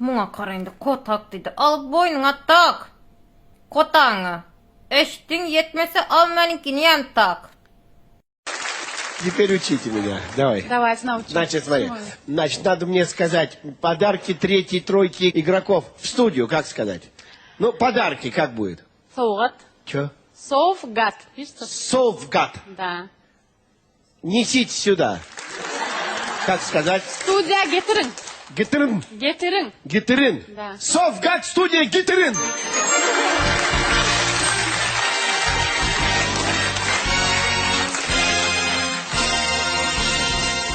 Buna karayında kotak dedi. Al boynuna tak. Kotağını. Eştin yetmese al benimkini yan tak. Теперь учите меня. Давай. Давайте научим. Значит, смотри. Значит, надо мне сказать подарки третьей тройки игроков в студию. Как сказать? Ну, подарки как будет? Совгат. Че? Совгат. Видишь? Совгат. Да. Несите сюда. Как сказать? Студия getirin. Гитерин. Getirin. Гитерин. Да. Совгат студия Гитерин.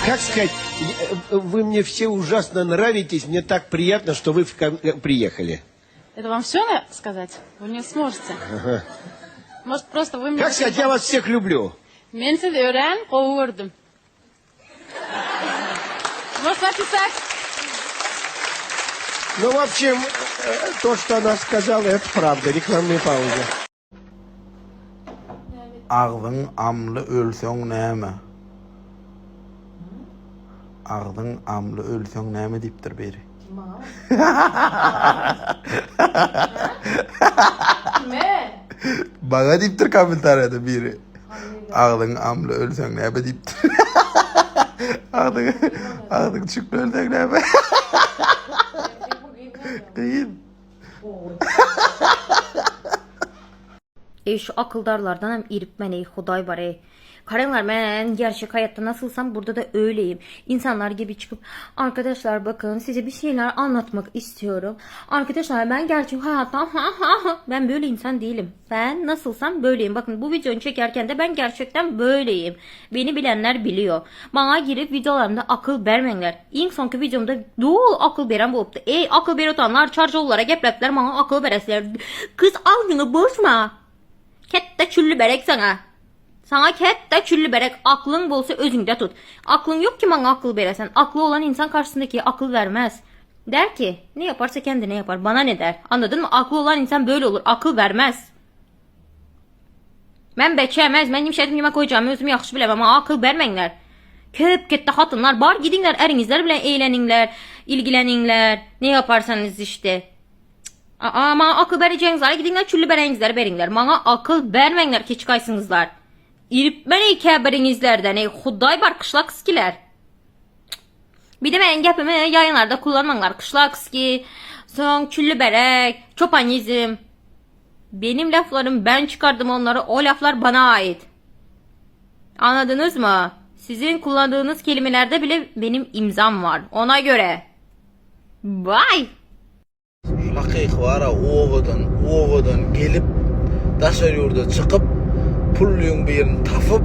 Как сказать, вы мне все ужасно нравитесь, мне так приятно, что вы приехали. Это вам все сказать? Вы не сможете. Ага. Может, просто вы мне... Как сказать, я вас всех люблю. Men sizni öğren, kovurdum. Может, написать? Ну, в общем, то, что она сказала, это правда. Рекламная пауза. Ağzın amlı ölsöň näme? Ağzın amlı ölsöň näme dipdir beri? Ne? Bana dipdir komentarda biri. Ağzın amlı ölsöň näme dipdir? Ağzın çykly ölsöň näme? Değil. Şu akıldarlardan hem irip beni Huday var ey. Karınlar ben gerçek hayatta nasılsam burada da öyleyim. İnsanlar gibi çıkıp arkadaşlar bakın size bir şeyler anlatmak istiyorum. Arkadaşlar ben gerçek hayatta ben böyle insan değilim. Ben nasılsam böyleyim. Bakın bu videoyu çekerken de ben gerçekten böyleyim. Beni bilenler biliyor. Bana girip videolarımda akıl vermengler. İlk sonki videomda dolu akıl veren bu oldu. Ey akıl veren otanlar çarjollara gepletler bana akıl veresler. Kız ağzını boşma. Kette çüllü berek sana. Sana kette çüllü berek aklın bolsa özünde tut. Aklın yok ki bana akıl veresen. Aklı olan insan karşısındaki akıl vermez. Der ki ne yaparsa kendine yapar. Bana ne der? Anladın mı? Aklı olan insan böyle olur. Akıl vermez. Ben beçemez. Ben yemişedim yemek koyacağım. Özümü yaxşı bilemem ama akıl vermengler. Köp kette hatınlar. Bar gidinler erinizler bile eğleninler. İlgileninler. Ne yaparsanız işte. Ama akıl vereceğinizler gidinler çüllü berenizler berinler. Bana akıl vermengler ki çıkaysınızlar. İrip ben iyi kəbərinizlərdən ey Xuday var qışlaq skiler. Bir de ben gəpimi yayınlarda kullanmanlar. Qışlaq ski, son çüllü berek, çopanizm. Benim laflarım ben çıkardım onları. O laflar bana ait. Anladınız mı? Sizin kullandığınız kelimelerde bile benim imzam var. Ona göre. Bye. Haqiqi wara oğudan gelip daşar yurda çıkıp pullyň birini tapıp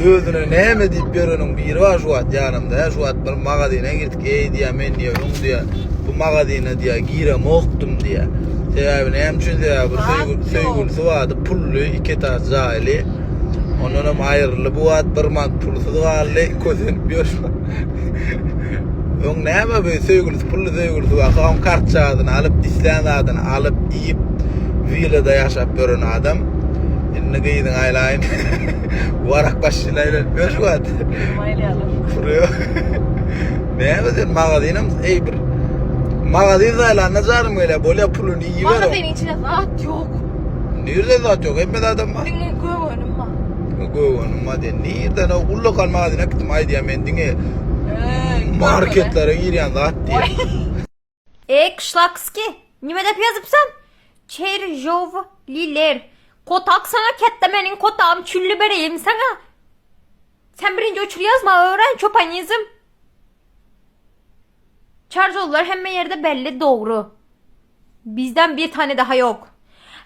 özüne näme diýip berenin biri var şu at yanımda. Şu at bir magazyna girdik. Ey diýär men diýär ýok diýär. Bu magazyna diýär girem okdum diýär. Sebäbi näme üçin diýär bu söýgülisi wady pully iki taş jaýly. Ondan hem aýryly bu at bir mat pulsuz galy közün biýer. Öň näme bu söýgülisi pully söýgülisi wa ham kartçadyny alyp dislen adyny alyp iýip vilada ýaşap gören adam. Ne giydin aylayın? Varak başlayla göz var. Fırıyor. Ne yapıyorsun magazinam? Ey bir magazin zayla nazarım öyle böyle pulunu iyi ver. Magazinin içinde zat yok. Nerede zat yok? Hep adam var. Dinle koyunum var. Koyunum var de. Nerede o ullukal magazine gittim ay diye men dinle. Marketlere giriyan zat diye. Kışlakski. Nime dep yazıpsan? Çerjovliler. Kotak sana kettemenin kotağım çüllü bereyim sana. Sen birinci uçur yazma öğren çopanizm. Çarjollar hemen yerde belli doğru. Bizden bir tane daha yok.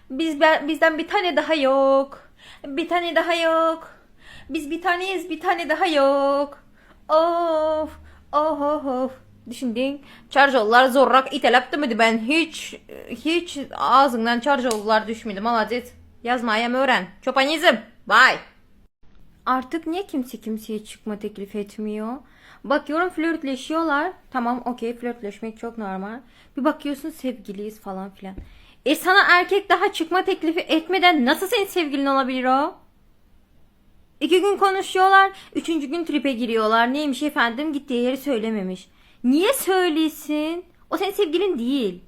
Bizden bir tane daha yok. Bir tane daha yok. Biz bir taneyiz bir tane daha yok. Of of. Düşündün çarjollar zorrak itelepti miydi ben hiç ağzından çarjollar düşmedi malacet. Yazmayayım öğren. Çopanizm. Bye. Artık niye kimse kimseye çıkma teklif etmiyor? Bakıyorum flörtleşiyorlar. Tamam okey flörtleşmek çok normal. Bir bakıyorsun sevgiliyiz falan filan. Sana erkek daha çıkma teklifi etmeden nasıl senin sevgilin olabilir o? 2 gün konuşuyorlar. 3. gün tripe giriyorlar. Neymiş efendim gittiği yeri söylememiş. Niye söylesin? O senin sevgilin değil.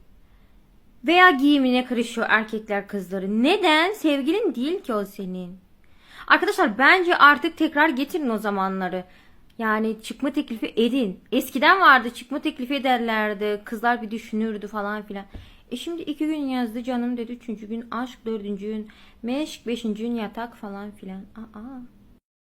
Veya giyimine karışıyor erkekler kızları. Neden? Sevgilin değil ki o senin. Arkadaşlar bence artık tekrar getirin o zamanları. Yani çıkma teklifi edin. Eskiden vardı, çıkma teklifi ederlerdi. Kızlar bir düşünürdü falan filan. Şimdi 2 gün yazdı canım dedi. 3. gün aşk, 4. gün meşk, 5. gün yatak falan filan. Aa.